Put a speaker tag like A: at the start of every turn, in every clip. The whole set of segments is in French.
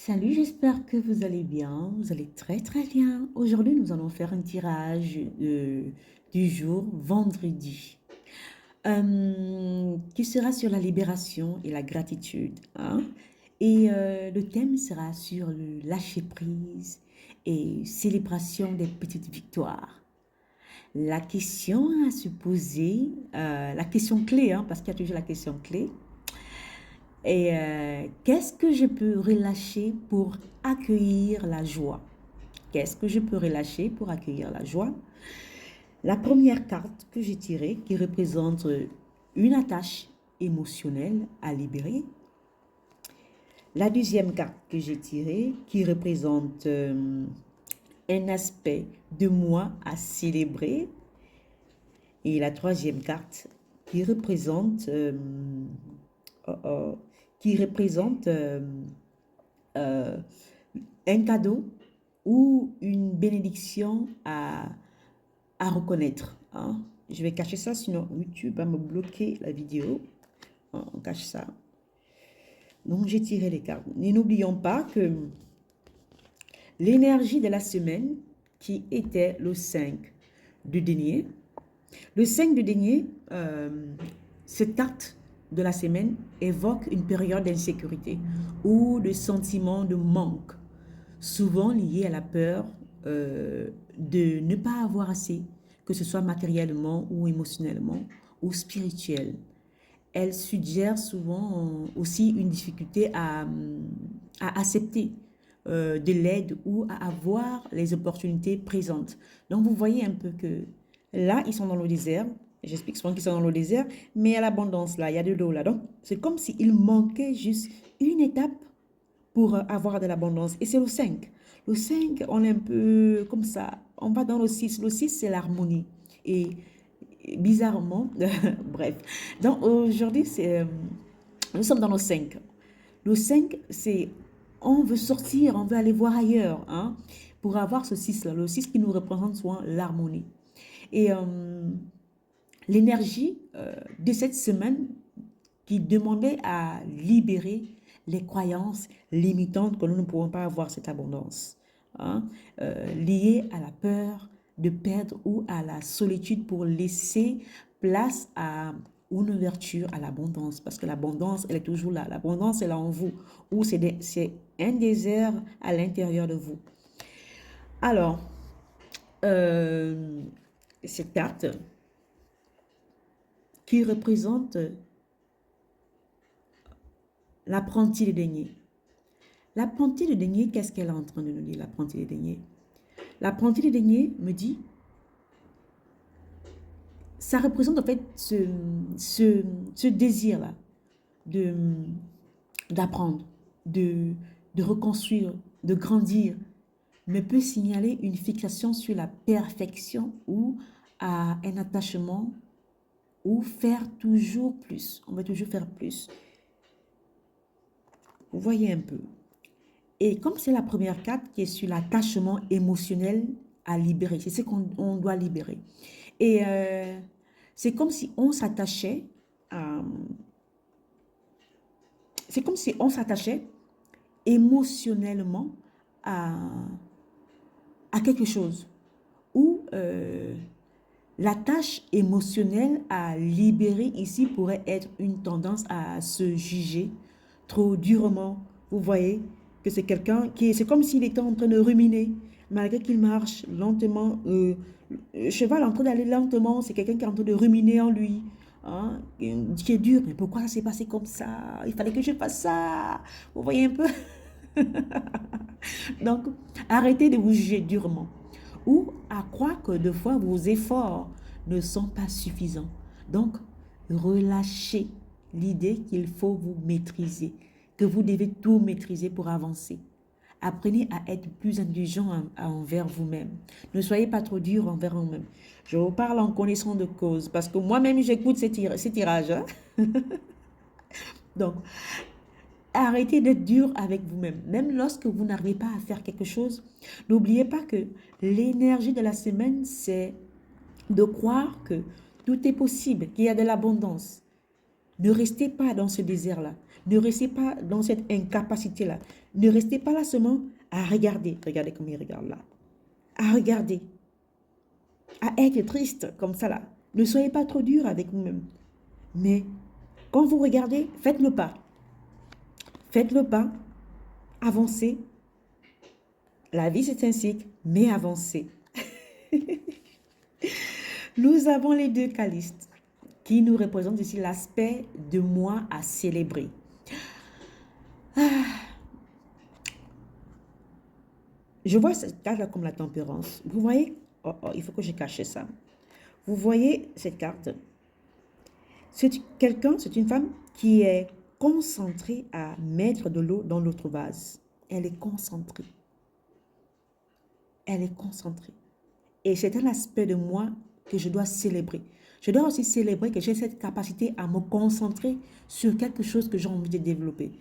A: Salut, j'espère que vous allez bien. Vous allez très très bien. Aujourd'hui, nous allons faire un tirage du jour, vendredi, qui sera sur la libération et la gratitude, hein. Et le thème sera sur le lâcher prise et célébration des petites victoires. La question à se poser, la question clé, hein, parce qu'il y a toujours la question clé, et qu'est-ce que je peux relâcher pour accueillir la joie? Qu'est-ce que je peux relâcher pour accueillir la joie? La première carte que j'ai tirée, qui représente une attache émotionnelle à libérer. La deuxième carte que j'ai tirée, qui représente un aspect de moi à célébrer. Et la troisième carte, qui représente, oh, oh, qui représente euh, un cadeau ou une bénédiction à reconnaître, hein. Je vais cacher ça, sinon YouTube va me bloquer la vidéo. On cache ça. Donc, j'ai tiré les cartes. Et n'oublions pas que l'énergie de la semaine, qui était le 5 de denier, le 5 de denier, cette carte de la semaine évoque une période d'insécurité ou de sentiment de manque, souvent lié à la peur de ne pas avoir assez, que ce soit matériellement ou émotionnellement ou spirituel. Elle suggère souvent aussi une difficulté à accepter de l'aide ou à avoir les opportunités présentes. Donc vous voyez un peu que là, ils sont dans le désert. J'explique souvent qu'ils sont dans le désert, mais il y a l'abondance là, il y a de l'eau là. Donc c'est comme s'il manquait juste une étape pour avoir de l'abondance. Et c'est le 5. Le 5, on est un peu comme ça. On va dans le 6. Le 6, c'est l'harmonie. Et bizarrement, bref. Donc aujourd'hui, nous sommes dans le 5. Le 5, c'est on veut sortir, on veut aller voir ailleurs, hein, pour avoir ce 6-là. Le 6 qui nous représente souvent l'harmonie. Et l'énergie de cette semaine qui demandait à libérer les croyances limitantes que nous ne pouvons pas avoir cette abondance, hein, liées à la peur de perdre ou à la solitude pour laisser place à une ouverture à l'abondance. Parce que l'abondance, elle est toujours là. L'abondance est là en vous. Ou c'est un désert à l'intérieur de vous. Alors, euh, cette carte qui représente l'apprenti de denier. L'apprenti de denier, qu'est-ce qu'elle est en train de nous dire, l'apprenti de denier? L'apprenti de denier me dit, ça représente en fait ce désir-là de, d'apprendre, de reconstruire, de grandir, mais peut signaler une fixation sur la perfection ou à un attachement ou faire toujours plus. On veut toujours faire plus. Vous voyez un peu. Et comme c'est la première carte qui est sur l'attachement émotionnel à libérer, c'est ce qu'on doit libérer. Et c'est comme si on s'attachait à, c'est comme si on s'attachait émotionnellement à, à quelque chose. Ou la tâche émotionnelle à libérer ici pourrait être une tendance à se juger trop durement. Vous voyez que c'est quelqu'un qui, c'est comme s'il était en train de ruminer, malgré qu'il marche lentement. Le cheval est en train d'aller lentement, c'est quelqu'un qui est en train de ruminer en lui, hein, qui est dur. Mais pourquoi ça s'est passé comme ça? Il fallait que je fasse ça. Vous voyez un peu? Donc, arrêtez de vous juger durement ou à croire que des fois vos efforts ne sont pas suffisants. Donc, relâchez l'idée qu'il faut vous maîtriser, que vous devez tout maîtriser pour avancer. Apprenez à être plus indulgent envers vous-même. Ne soyez pas trop dur envers vous-même. Je vous parle en connaissance de cause parce que moi-même j'écoute ces tirages, hein. Donc, arrêtez d'être dur avec vous-même. Même lorsque vous n'arrivez pas à faire quelque chose, n'oubliez pas que l'énergie de la semaine, c'est de croire que tout est possible, qu'il y a de l'abondance. Ne restez pas dans ce désert-là. Ne restez pas dans cette incapacité-là. Ne restez pas là seulement à regarder. Regardez comme il regarde là. À regarder. À être triste comme ça là. Ne soyez pas trop dur avec vous-même. Mais quand vous regardez, faites le pas. Faites le pas. Avancez. La vie c'est un cycle, mais avancez. Nous avons les deux calistes qui nous représentent ici l'aspect de moi à célébrer. Je vois cette carte-là comme la tempérance. Vous voyez? Oh, oh, il faut que je cache ça. Vous voyez cette carte? C'est quelqu'un, c'est une femme qui est concentrée à mettre de l'eau dans l'autre vase. Elle est concentrée. Elle est concentrée. Et c'est un aspect de moi que je dois célébrer. Je dois aussi célébrer que j'ai cette capacité à me concentrer sur quelque chose que j'ai envie de développer.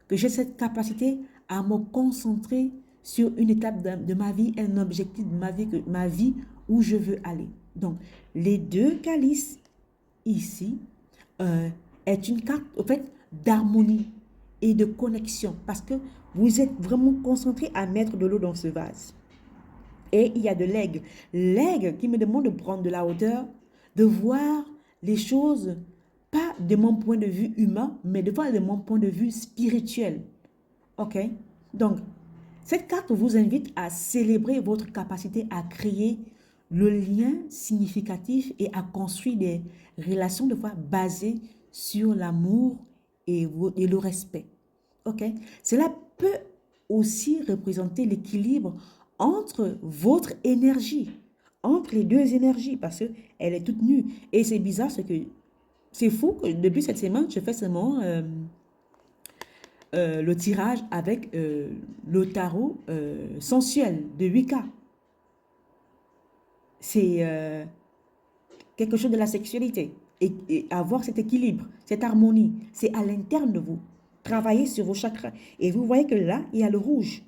A: Que j'ai cette capacité à me concentrer sur une étape de ma vie, un objectif de ma vie où je veux aller. Donc, les deux calices ici est une carte, en fait, d'harmonie et de connexion parce que vous êtes vraiment concentré à mettre de l'eau dans ce vase. Et il y a de l'aigle. L'aigle qui me demande de prendre de la hauteur, de voir les choses, pas de mon point de vue humain, mais de voir de mon point de vue spirituel. OK? Donc, cette carte vous invite à célébrer votre capacité à créer le lien significatif et à construire des relations de foi basées sur l'amour et le respect. OK? Cela peut aussi représenter l'équilibre entre votre énergie, entre les deux énergies, parce qu'elle est toute nue. Et c'est bizarre, c'est fou que depuis cette semaine, je fais seulement le tirage avec le tarot sensuel de 8K. C'est quelque chose de la sexualité. Et avoir cet équilibre, cette harmonie, c'est à l'interne de vous. Travaillez sur vos chakras. Et vous voyez que là, il y a le rouge.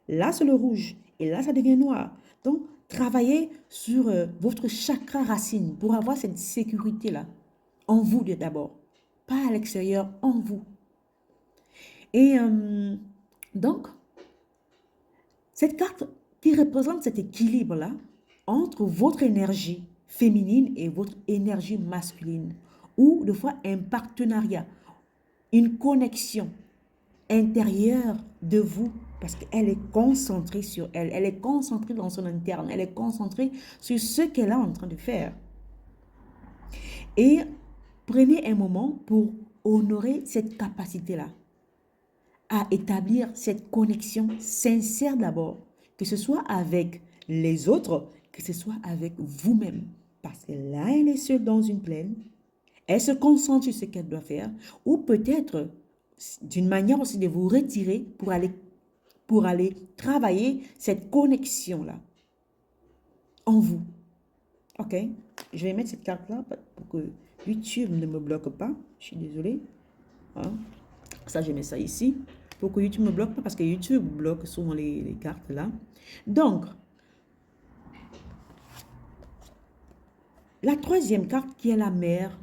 A: Là, c'est le rouge. Et là, ça devient noir. Donc, travaillez sur votre chakra racine pour avoir cette sécurité-là. En vous d'abord. Pas à l'extérieur, en vous. Et donc, cette carte qui représente cet équilibre-là entre votre énergie féminine et votre énergie masculine, ou de fois un partenariat, une connexion intérieure de vous, parce qu'elle est concentrée sur elle, elle est concentrée dans son interne, elle est concentrée sur ce qu'elle est en train de faire. Et prenez un moment pour honorer cette capacité-là, à établir cette connexion sincère d'abord, que ce soit avec les autres, que ce soit avec vous-même. Parce que là, elle est seule dans une plaine, elle se concentre sur ce qu'elle doit faire, ou peut-être d'une manière aussi de vous retirer pour aller travailler cette connexion-là en vous. OK? Je vais mettre cette carte-là pour que YouTube ne me bloque pas. Je suis désolée. Hein? Ça, je mets ça ici pour que YouTube ne me bloque pas parce que YouTube bloque souvent les cartes là. Donc, la troisième carte qui est la mère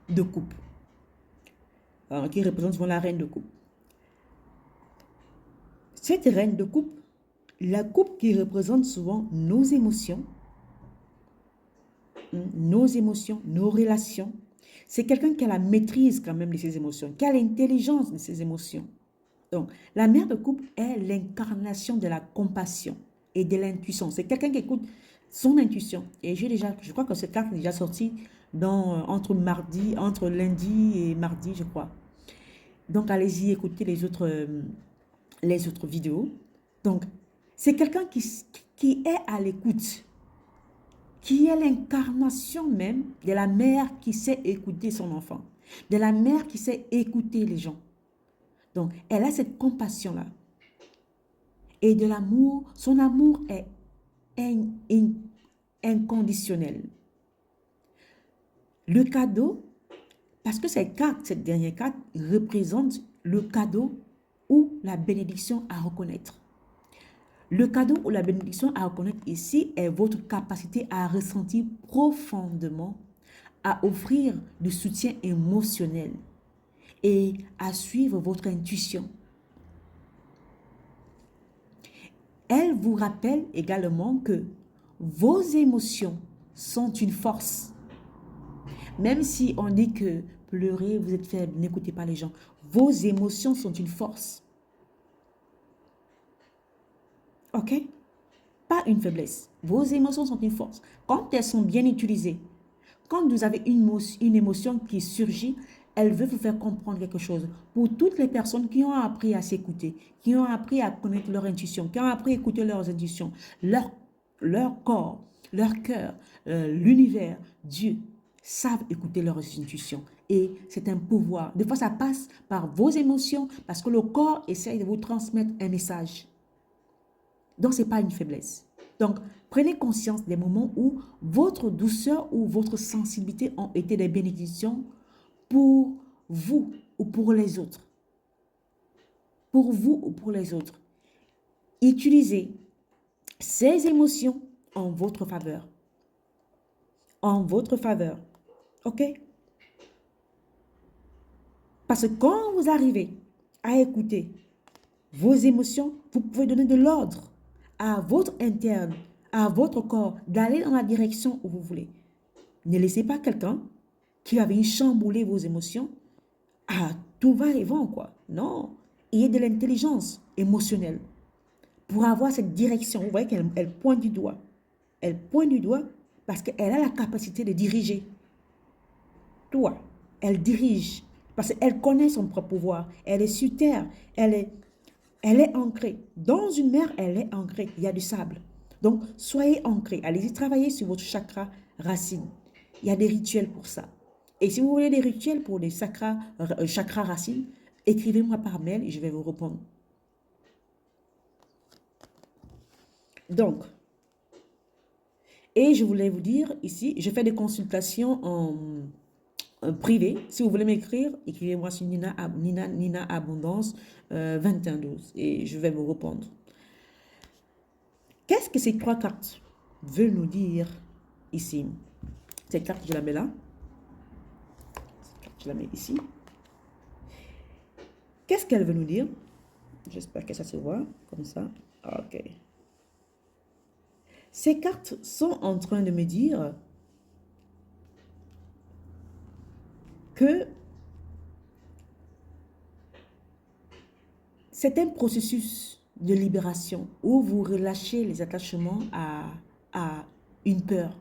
A: de coupe, qui représente souvent la reine de coupe. Cette reine de coupe, la coupe qui représente souvent nos émotions, nos relations, c'est quelqu'un qui a la maîtrise quand même de ses émotions, qui a l'intelligence de ses émotions. Donc, la mère de coupe est l'incarnation de la compassion et de l'intuition. C'est quelqu'un qui écoute son intuition. Et je crois que cette carte est déjà sortie entre lundi et mardi, je crois. Donc, allez-y écouter les autres vidéos. Donc, c'est quelqu'un qui est à l'écoute, qui est l'incarnation même de la mère qui sait écouter son enfant, de la mère qui sait écouter les gens. Donc, elle a cette compassion-là. Et de l'amour, son amour est inconditionnel. Le cadeau, parce que cette dernière carte, représente le cadeau ou la bénédiction à reconnaître. Le cadeau ou la bénédiction à reconnaître ici est votre capacité à ressentir profondément, à offrir du soutien émotionnel et à suivre votre intuition. Elle vous rappelle également que vos émotions sont une force. Même si on dit que pleurer, vous êtes faible, n'écoutez pas les gens. Vos émotions sont une force. OK? Pas une faiblesse. Vos émotions sont une force. Quand elles sont bien utilisées, quand vous avez une émotion qui surgit, elle veut vous faire comprendre quelque chose. Pour toutes les personnes qui ont appris à s'écouter, qui ont appris à connaître leur intuition, qui ont appris à écouter leurs intuitions, leur corps, leur cœur, l'univers, Dieu, savent écouter leurs intuitions. Et c'est un pouvoir. Des fois, ça passe par vos émotions parce que le corps essaye de vous transmettre un message. Donc, ce n'est pas une faiblesse. Donc, prenez conscience des moments où votre douceur ou votre sensibilité ont été des bénédictions pour vous ou pour les autres. Pour vous ou pour les autres. Utilisez ces émotions en votre faveur. En votre faveur. OK? Parce que quand vous arrivez à écouter vos émotions, vous pouvez donner de l'ordre à votre interne, à votre corps, d'aller dans la direction où vous voulez. Ne laissez pas quelqu'un qui avait chamboulé vos émotions. Ah, tout va et vont, quoi. Non. Ayez de l'intelligence émotionnelle pour avoir cette direction. Vous voyez qu'elle pointe du doigt. Elle pointe du doigt parce qu'elle a la capacité de diriger. Toi, elle dirige parce qu'elle connaît son propre pouvoir. Elle est sur terre. Elle est ancrée. Dans une mer, elle est ancrée. Il y a du sable. Donc, soyez ancrés. Allez-y travailler sur votre chakra racine. Il y a des rituels pour ça. Et si vous voulez des rituels pour les chakras racines, écrivez-moi par mail et je vais vous répondre. Donc, et je voulais vous dire ici, je fais des consultations en privé. Si vous voulez m'écrire, écrivez-moi sur Nina Abondance 2112 et je vais vous répondre. Qu'est-ce que ces trois cartes veulent nous dire ici? Cette carte, je la mets là. Cette carte, je la mets ici. Qu'est-ce qu'elle veut nous dire? J'espère que ça se voit comme ça. OK. Ces cartes sont en train de me dire que c'est un processus de libération où vous relâchez les attachements à une peur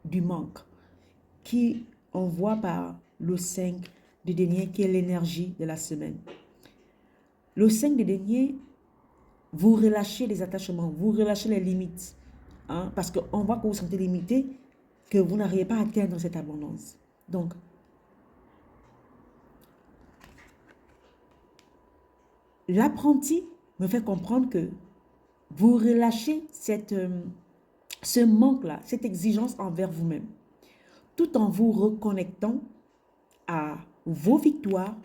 A: du manque qui envoie par le 5 de denier qui est l'énergie de la semaine. Le 5 de denier, vous relâchez les attachements, vous relâchez les limites. Hein, parce qu'on voit que vous vous sentez limité, que vous n'arrivez pas à atteindre cette abondance. Donc, l'apprenti me fait comprendre que vous relâchez ce manque-là, cette exigence envers vous-même, tout en vous reconnectant à vos victoires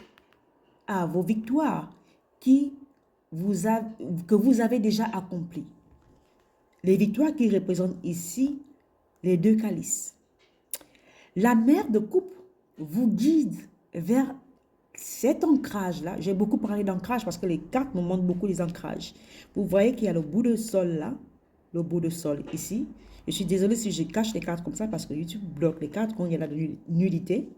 A: que vous avez déjà accomplies. Les victoires qui représentent ici les deux calices. La mère de coupe vous guide vers cet ancrage-là. J'ai beaucoup parlé d'ancrage parce que les cartes me montrent beaucoup les ancrages. Vous voyez qu'il y a le bout de sol là, le bout de sol ici. Je suis désolée si je cache les cartes comme ça parce que YouTube bloque les cartes quand il y a la nullité.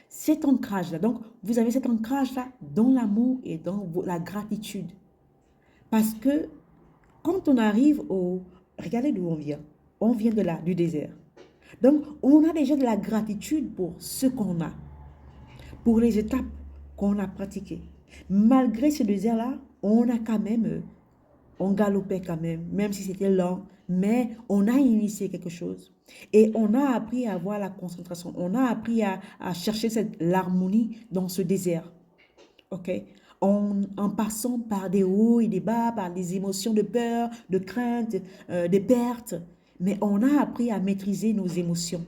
A: Cet ancrage-là, donc vous avez cet ancrage-là dans l'amour et dans la gratitude. Parce que quand on arrive au... Regardez d'où on vient. On vient de là, du désert. Donc, on a déjà de la gratitude pour ce qu'on a, pour les étapes qu'on a pratiquées. Malgré ce désert-là, on a quand même, on galopait quand même si c'était lent, mais on a initié quelque chose. Et on a appris à avoir la concentration. On a appris à chercher l'harmonie dans ce désert. OK? En passant par des hauts et des bas, par des émotions de peur, de crainte, de perte. Mais on a appris à maîtriser nos émotions,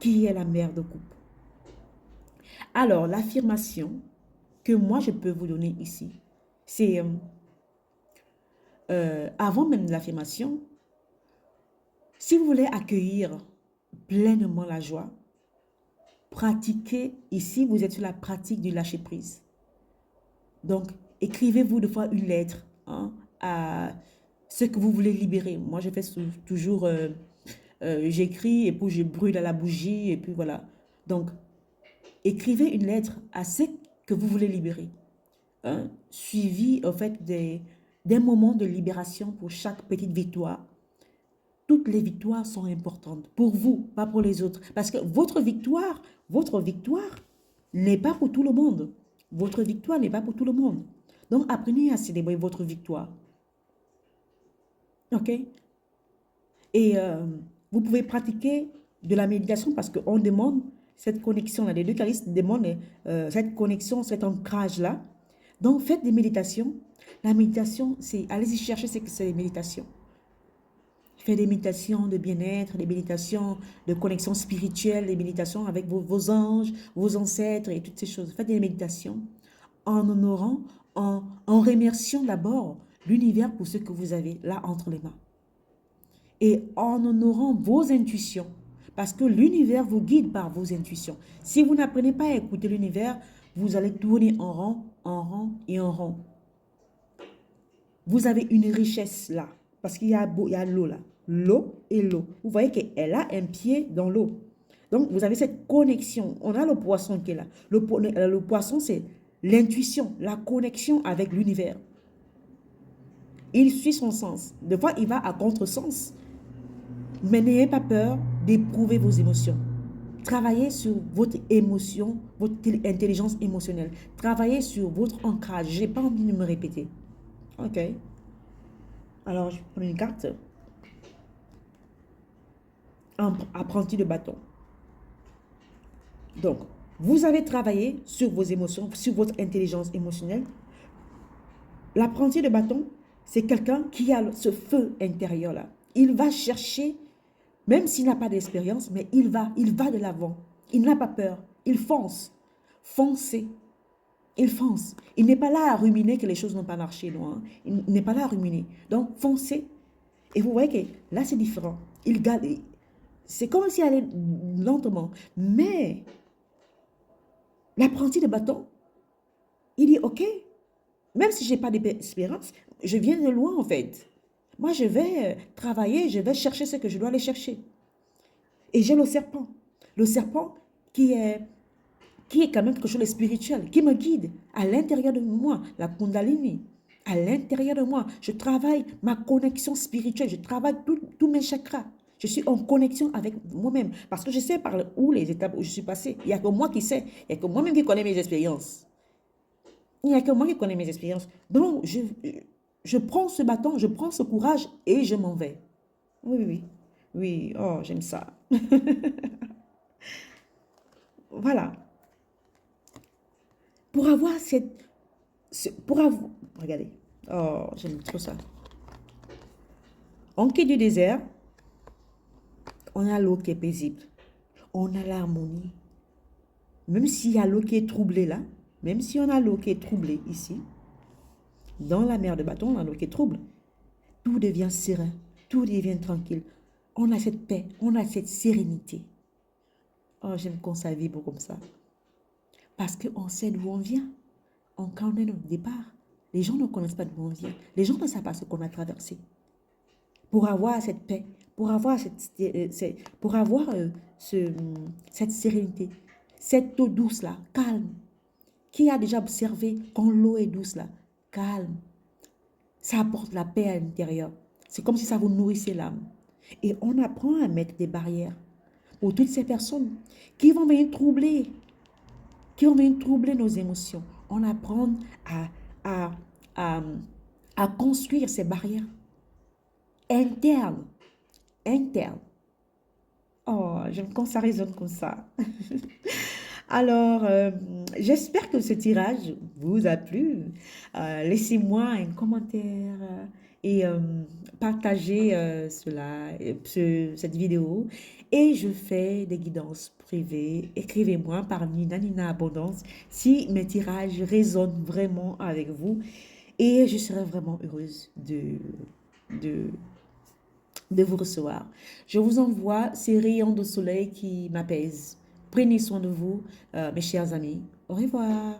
A: qui est la mère de coupe. Alors, l'affirmation que moi, je peux vous donner ici, c'est, avant même l'affirmation, si vous voulez accueillir pleinement la joie. Pratiquez, ici vous êtes sur la pratique du lâcher-prise. Donc, écrivez-vous de fois une lettre hein, à ce que vous voulez libérer. Moi, je fais toujours, j'écris et puis je brûle à la bougie et puis voilà. Donc, écrivez une lettre à ce que vous voulez libérer. Hein, suivi, en fait, des moments de libération pour chaque petite victoire. Toutes les victoires sont importantes pour vous, pas pour les autres. Parce que votre victoire n'est pas pour tout le monde. Votre victoire n'est pas pour tout le monde. Donc, apprenez à célébrer votre victoire. OK? Et vous pouvez pratiquer de la méditation parce qu'on demande cette connexion-là. Les deux charismes demandent cette connexion, cet ancrage-là. Donc, faites des méditations. La méditation, c'est, allez-y chercher ce que c'est les méditations. Faites des méditations de bien-être, des méditations de connexion spirituelle, des méditations avec vos anges, vos ancêtres et toutes ces choses. Faites des méditations en honorant, en remerciant d'abord l'univers pour ce que vous avez là entre les mains. Et en honorant vos intuitions. Parce que l'univers vous guide par vos intuitions. Si vous n'apprenez pas à écouter l'univers, vous allez tourner en rond et en rond. Vous avez une richesse là. Parce qu'il y a l'eau là. L'eau et l'eau. Vous voyez qu'elle a un pied dans l'eau. Donc, vous avez cette connexion. On a le poisson qui est là. Le poisson, c'est l'intuition, la connexion avec l'univers. Il suit son sens. Des fois, il va à contresens. Mais n'ayez pas peur d'éprouver vos émotions. Travaillez sur votre émotion, votre intelligence émotionnelle. Travaillez sur votre ancrage. Je n'ai pas envie de me répéter. OK. Alors, je prends une carte. Apprenti de bâton. Donc, vous avez travaillé sur vos émotions, sur votre intelligence émotionnelle. L'apprenti de bâton, c'est quelqu'un qui a ce feu intérieur-là. Il va chercher, même s'il n'a pas d'expérience, mais il va de l'avant. Il n'a pas peur. Il fonce. Foncez. Il fonce. Il n'est pas là à ruminer que les choses n'ont pas marché, non. Hein. Il n'est pas là à ruminer. Donc, foncez. Et vous voyez que là, c'est différent. Il garde. C'est comme s'il allait lentement. Mais l'apprenti de bâton, il dit, OK, même si je n'ai pas d'expérience, je viens de loin en fait. Moi, je vais travailler, je vais chercher ce que je dois aller chercher. Et j'ai le serpent. Le serpent qui est quand même quelque chose de spirituel, qui me guide à l'intérieur de moi, la Kundalini, à l'intérieur de moi. Je travaille ma connexion spirituelle, je travaille tous mes chakras. Je suis en connexion avec moi-même parce que je sais par où les étapes où je suis passée. Il n'y a que moi qui sais, il n'y a que moi-même qui connais mes expériences. Il n'y a que moi qui connais mes expériences. Donc, je prends ce bâton, je prends ce courage et je m'en vais. Oui, oui, oui. Oui, oh, j'aime ça. Voilà. Pour avoir cette... regardez. Oh, j'aime trop ça. En quai du désert, on a l'eau qui est paisible. On a l'harmonie. Même s'il y a l'eau qui est troublée là, même si on a l'eau qui est troublée ici, dans la mer de bâton, on a l'eau qui est trouble, tout devient serein, tout devient tranquille. On a cette paix, on a cette sérénité. Oh, j'aime qu'on ça vibre comme ça. Parce qu'on sait d'où on vient. On connaît notre départ. Les gens ne connaissent pas d'où on vient. Les gens ne savent pas ce qu'on a traversé. Pour avoir cette paix, pour avoir cette sérénité, cette eau douce là, calme. Qui a déjà observé quand l'eau est douce là, calme. Ça apporte la paix à l'intérieur. C'est comme si ça vous nourrissait l'âme. Et on apprend à mettre des barrières pour toutes ces personnes qui vont venir troubler, nos émotions. On apprend à construire ces barrières internes. Oh, j'aime quand ça résonne comme ça. Alors, j'espère que ce tirage vous a plu. Laissez-moi un commentaire et partagez cette vidéo. Et je fais des guidances privées. Écrivez-moi par Nina Abondance si mes tirages résonnent vraiment avec vous. Et je serai vraiment heureuse de de vous recevoir. Je vous envoie ces rayons de soleil qui m'apaisent. Prenez soin de vous, mes chers amis. Au revoir.